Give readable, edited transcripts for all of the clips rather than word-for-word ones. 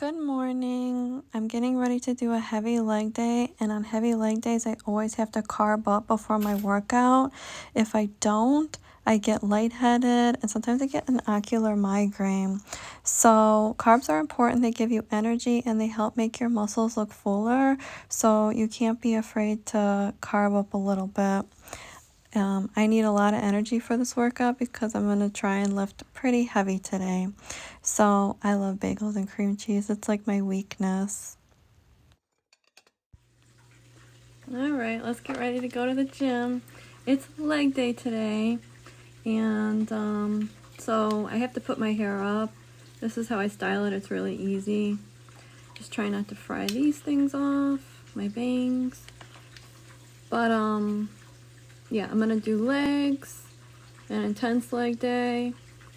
Good morning. I'm getting ready to do a heavy leg day, and on heavy leg days, I always have to carb up before my workout. If I don't, I get lightheaded, and sometimes I get an ocular migraine. So carbs are important. They give you energy, and they help make your muscles look fuller. So you can't be afraid to carb up a little bit. I need a lot of energy for this workout because I'm going to try and lift pretty heavy today. So I love bagels and cream cheese. It's like my weakness. All right, let's get ready to go to the gym. It's leg day today. And so I have to put my hair up. This is how I style it. It's really easy. Just try not to fry these things off, my bangs. But yeah, I'm gonna do legs, an intense leg day,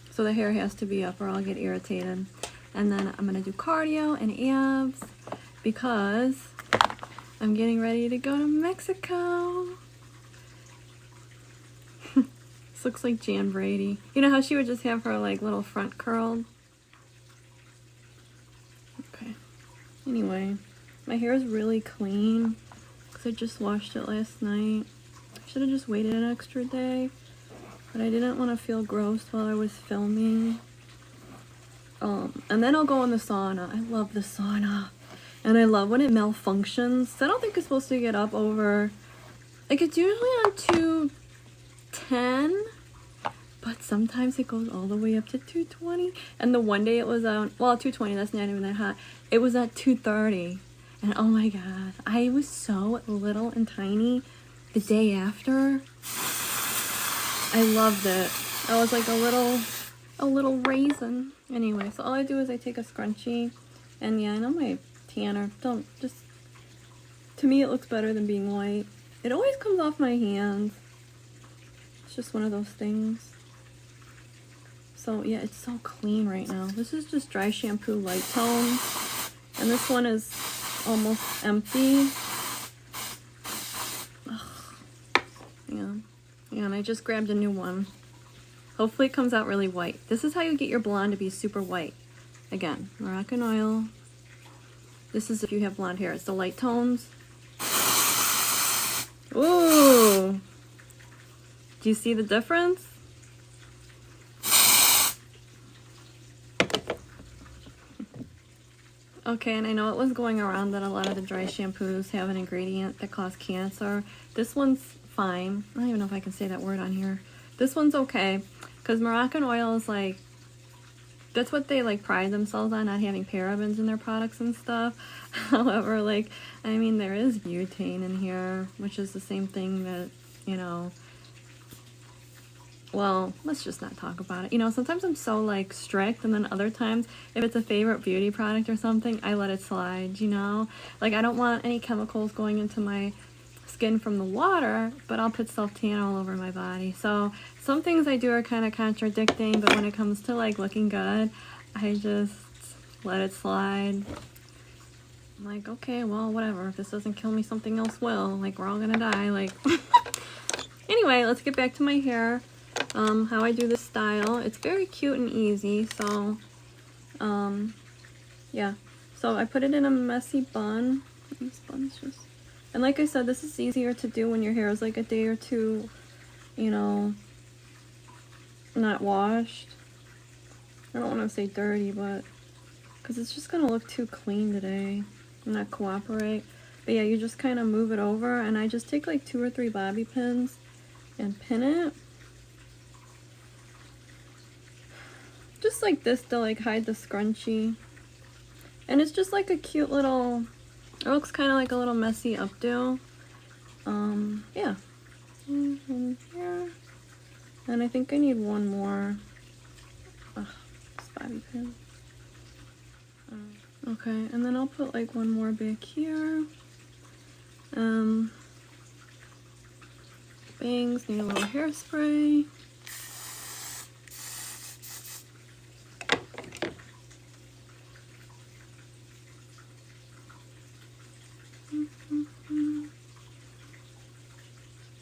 so the hair has to be up or I'll get irritated. And then I'm gonna do cardio and abs because I'm getting ready to go to Mexico. This looks like Jan Brady. You know how she would just have her like little front curled? Okay. Anyway, my hair is really clean because I just washed it last night. Should have just waited an extra day, but I didn't want to feel gross while I was filming. And then I'll go in the sauna. I love the sauna, and I love when it malfunctions. I don't think it's supposed to get up over, like it's usually on 210, but sometimes it goes all the way up to 220. And the one day it was on, well, 220, that's not even that hot. It was at 230, and oh my god, I was so little and tiny. The day after, I loved it. I was like a little raisin. Anyway, so all I do is I take a scrunchie, and yeah, I know my tanner, to me it looks better than being white. It always comes off my hands. It's just one of those things. So yeah, it's so clean right now. This is just dry shampoo light tone, and this one is almost empty. Yeah, and I just grabbed a new one. Hopefully it comes out really white. This is how you get your blonde to be super white. Again, Moroccan oil. This is if you have blonde hair. It's the light tones. Ooh! Do you see the difference? Okay, and I know it was going around that a lot of the dry shampoos have an ingredient that causes cancer. This one's fine. I don't even know if I can say that word on here. This one's okay, because Moroccan oil is like, that's what they like pride themselves on, not having parabens in their products and stuff. However, like, I mean, there is butane in here, which is the same thing that, you know, well, let's just not talk about it. You know, sometimes I'm so like strict, and then other times, if it's a favorite beauty product or something, I let it slide, you know? Like, I don't want any chemicals going into my skin from the water, but I'll put self-tan all over my body. So some things I do are kind of contradicting, but when it comes to like looking good, I just let it slide. I'm like, okay, well, whatever. If this doesn't kill me, something else will. Like, we're all gonna die. Like, anyway, let's get back to my hair. How I do this style. It's very cute and easy. So, yeah. So I put it in a messy bun. These buns just... And like I said, this is easier to do when your hair is like a day or two, you know, not washed. I don't want to say dirty, but because it's just going to look too clean today and not cooperate. But yeah, you just kind of move it over, and I just take like 2 or 3 bobby pins and pin it. Just like this to like hide the scrunchie. And it's just like a cute little... It looks kind of like a little messy updo. Yeah. And here. And I think I need one more. Bobby pin. Okay, and then I'll put like one more back here. Bangs, need a little hairspray.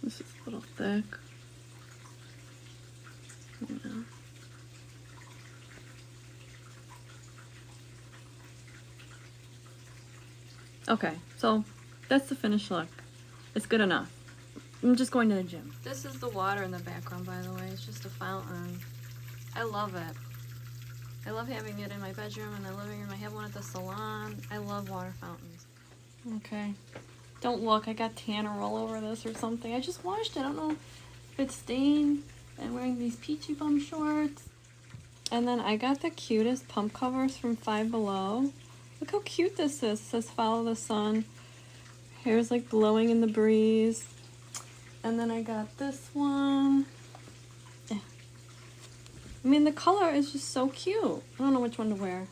This is a little thick. Yeah. Okay, so that's the finished look. It's good enough. I'm just going to the gym. This is the water in the background, by the way. It's just a fountain. I love it. I love having it in my bedroom and the living room. I have one at the salon. I love water fountains. Okay. Don't look. I got tanner all over this or something. I just washed it. I don't know if it's stained. I'm wearing these peachy bum shorts. And then I got the cutest pump covers from Five Below. Look how cute this is. It says follow the sun. Hair's like blowing in the breeze. And then I got this one. Yeah. I mean, the color is just so cute. I don't know which one to wear.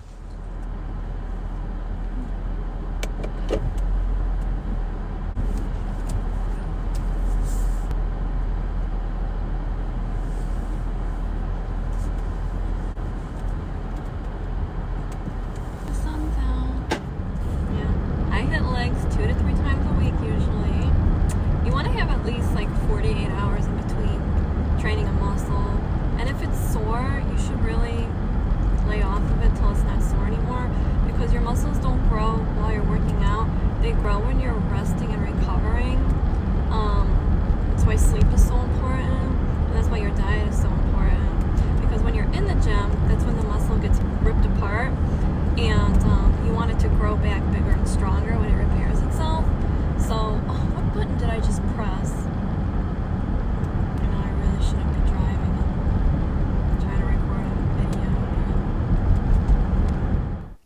The sun's out. Yeah. I hit legs 2 to 3 times a week usually. You want to have at least like 48 hours in between training a muscle. And if it's sore, you should really lay off of it till it's not sore anymore, because your muscles don't grow while you're working out. They grow when you're resting and recovering. That's why sleep is so important, and that's why your diet is so important, because when you're in the gym, that's when the muscle gets ripped apart, and you want it to grow back bigger and stronger when it repairs itself. So, what button did I just press? I know I really shouldn't be driving and trying to record a video.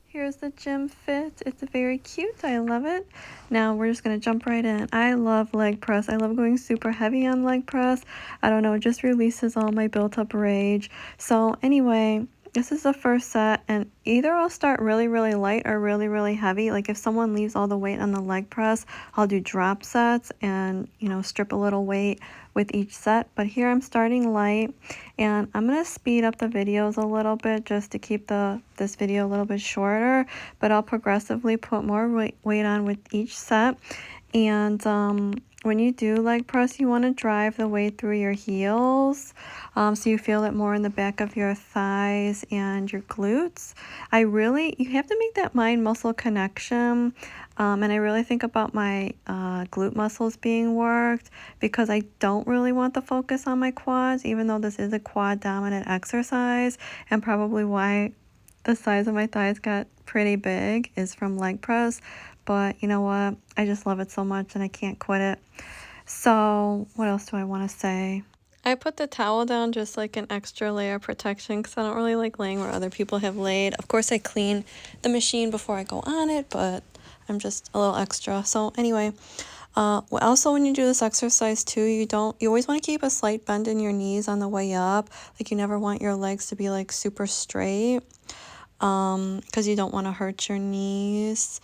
Here's the gym fit. It's very cute. I love it. Now we're just going to jump right in. I love leg press. I love going super heavy on leg press. I don't know, it just releases all my built up rage. So anyway, this is the first set, and either I'll start really, really light or really, really heavy. Like if someone leaves all the weight on the leg press, I'll do drop sets and, you know, strip a little weight with each set. But here I'm starting light, and I'm going to speed up the videos a little bit just to keep this video a little bit shorter, but I'll progressively put more weight on with each set. And when you do leg press, you want to drive the weight through your heels, so you feel it more in the back of your thighs and your glutes. You have to make that mind muscle connection, and I really think about my glute muscles being worked, because I don't really want the focus on my quads, even though this is a quad dominant exercise, and probably why the size of my thighs got pretty big is from leg press. But you know what? I just love it so much and I can't quit it. So what else do I want to say? I put the towel down just like an extra layer of protection, because I don't really like laying where other people have laid. Of course, I clean the machine before I go on it, but I'm just a little extra. So anyway, also when you do this exercise too, you always want to keep a slight bend in your knees on the way up. Like you never want your legs to be like super straight, because you don't want to hurt your knees.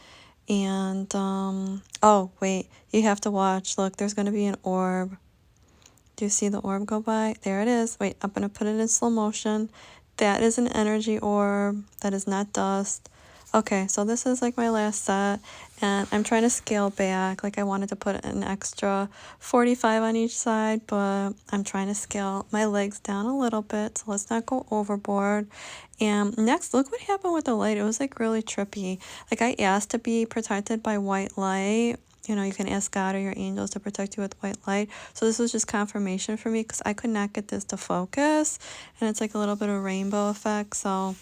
And oh wait, you have to watch. Look, there's going to be an orb. Do you see the orb go by? There it is. Wait, I'm going to put it in slow motion. That is an energy orb. That is not dust. Okay, so this is like my last set, and I'm trying to scale back. Like I wanted to put an extra 45 on each side, but I'm trying to scale my legs down a little bit, so let's not go overboard. And next, look what happened with the light. It was like really trippy. Like I asked to be protected by white light. You know, you can ask God or your angels to protect you with white light. So this was just confirmation for me, because I could not get this to focus, and it's like a little bit of rainbow effect. So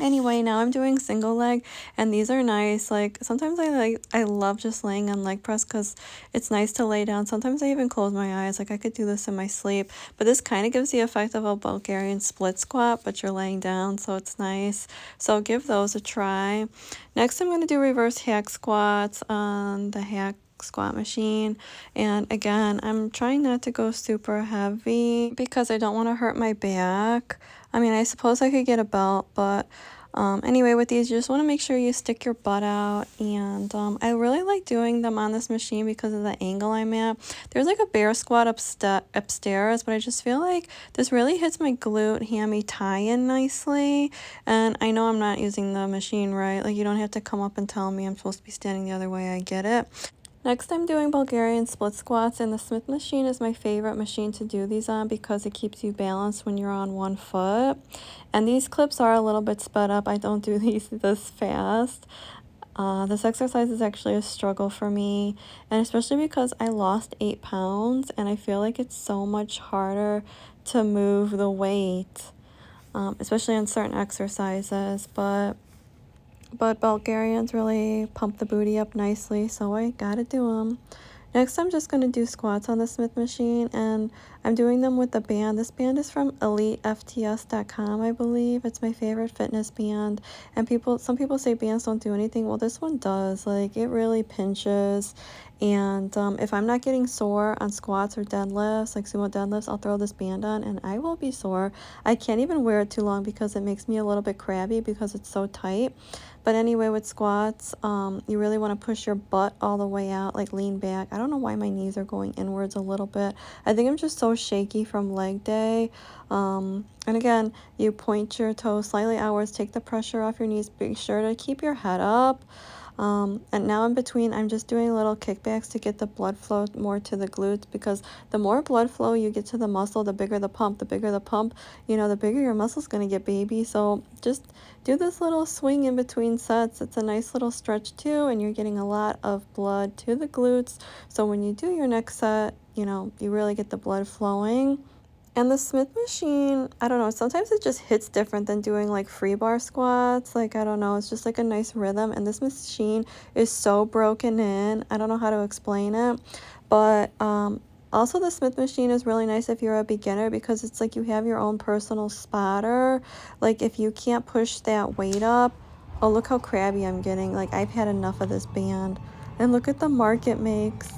anyway, now I'm doing single leg, and these are nice. Like sometimes I love just laying on leg press, because it's nice to lay down. Sometimes I even close my eyes. Like I could do this in my sleep, but this kind of gives the effect of a Bulgarian split squat, but you're laying down, so it's nice. So give those a try. Next, I'm going to do reverse hack squats on the hack squat machine, and again, I'm trying not to go super heavy because I don't want to hurt my back. I mean, I suppose I could get a belt, but anyway, with these, you just want to make sure you stick your butt out. And I really like doing them on this machine because of the angle I'm at. There's like a bear squat upstairs, but I just feel like this really hits my glute hammy tie-in nicely. And I know I'm not using the machine right. Like, you don't have to come up and tell me I'm supposed to be standing the other way. I get it. Next, I'm doing Bulgarian split squats, and the Smith machine is my favorite machine to do these on because it keeps you balanced when you're on one foot. And these clips are a little bit sped up. I don't do these this fast. This exercise is actually a struggle for me, and especially because I lost 8 pounds and I feel like it's so much harder to move the weight, especially on certain exercises. But Bulgarians really pump the booty up nicely, so I gotta do them. Next, I'm just going to do squats on the Smith machine, and I'm doing them with the band. This band is from EliteFTS.com, I believe. It's my favorite fitness band, and some people say bands don't do anything. Well, this one does. Like, it really pinches, and if I'm not getting sore on squats or deadlifts, like sumo deadlifts, I'll throw this band on, and I will be sore. I can't even wear it too long because it makes me a little bit crabby because it's so tight. But anyway, with squats, you really want to push your butt all the way out, like lean back. I don't know why my knees are going inwards a little bit. I think I'm just so shaky from leg day. And again, you point your toes slightly outwards, take the pressure off your knees. Be sure to keep your head up. And now in between, I'm just doing little kickbacks to get the blood flow more to the glutes, because the more blood flow you get to the muscle, the bigger the pump. The bigger the pump, the bigger your muscle's going to get, baby. So just do this little swing in between sets. It's a nice little stretch too, and you're getting a lot of blood to the glutes. So when you do your next set, you really get the blood flowing. And the Smith machine, I don't know, sometimes it just hits different than doing like free bar squats. Like, I don't know, it's just like a nice rhythm. And this machine is so broken in. I don't know how to explain it. But also the Smith machine is really nice if you're a beginner, because it's like you have your own personal spotter. Like, if you can't push that weight up, oh, look how crabby I'm getting. Like, I've had enough of this band. And look at the mark it makes.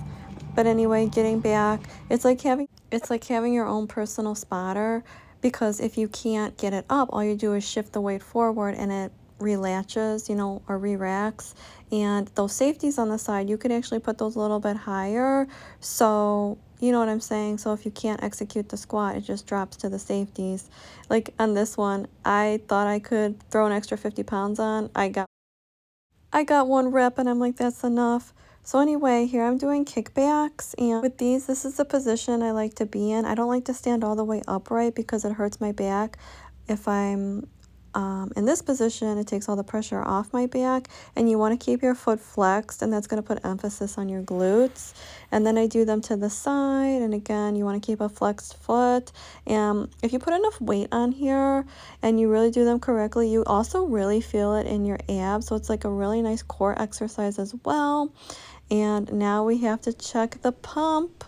But anyway, getting back, it's like having your own personal spotter, because if you can't get it up, all you do is shift the weight forward and it relatches, or re-racks. And those safeties on the side, you could actually put those a little bit higher. So, you know what I'm saying? So if you can't execute the squat, it just drops to the safeties. Like on this one, I thought I could throw an extra 50 pounds on. I got 1 rep and I'm like, that's enough. So anyway, here I'm doing kickbacks, and with these, this is the position I like to be in. I don't like to stand all the way upright because it hurts my back. If I'm in this position, it takes all the pressure off my back, and you want to keep your foot flexed, and that's going to put emphasis on your glutes. And then I do them to the side, and again, you want to keep a flexed foot. And if you put enough weight on here and you really do them correctly, you also really feel it in your abs. So it's like a really nice core exercise as well. And now we have to check the pump.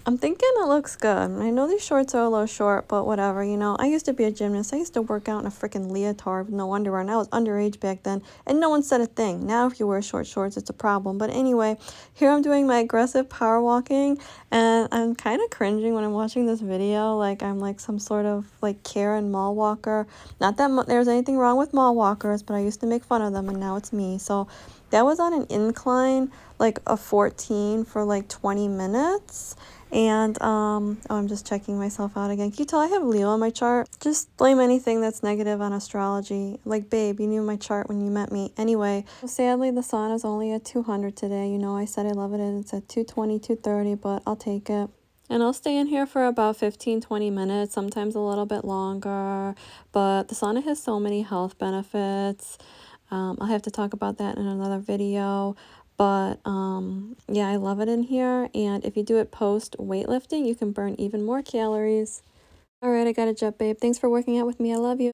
I'm thinking it looks good. I know these shorts are a little short, but whatever, I used to be a gymnast. I used to work out in a freaking leotard with no underwear, and I was underage back then, and no one said a thing. Now, if you wear short shorts, it's a problem. But anyway, here I'm doing my aggressive power walking, and I'm kind of cringing when I'm watching this video. Like, I'm like some sort of like Karen mall walker. Not that there's anything wrong with mall walkers, but I used to make fun of them, and now it's me. So that was on an incline, like a 14 for like 20 minutes. And I'm just checking myself out again. Can you tell I have Leo on my chart? Just blame anything that's negative on astrology. Like, babe, you knew my chart when you met me. Anyway, sadly, the sun is only at 200 today. I said I love it, and it's at 220, 230, but I'll take it. And I'll stay in here for about 15-20 minutes, sometimes a little bit longer. But the sauna has so many health benefits. I'll have to talk about that in another video. But yeah, I love it in here. And if you do it post weightlifting, you can burn even more calories. All right, I got to jump, babe. Thanks for working out with me. I love you.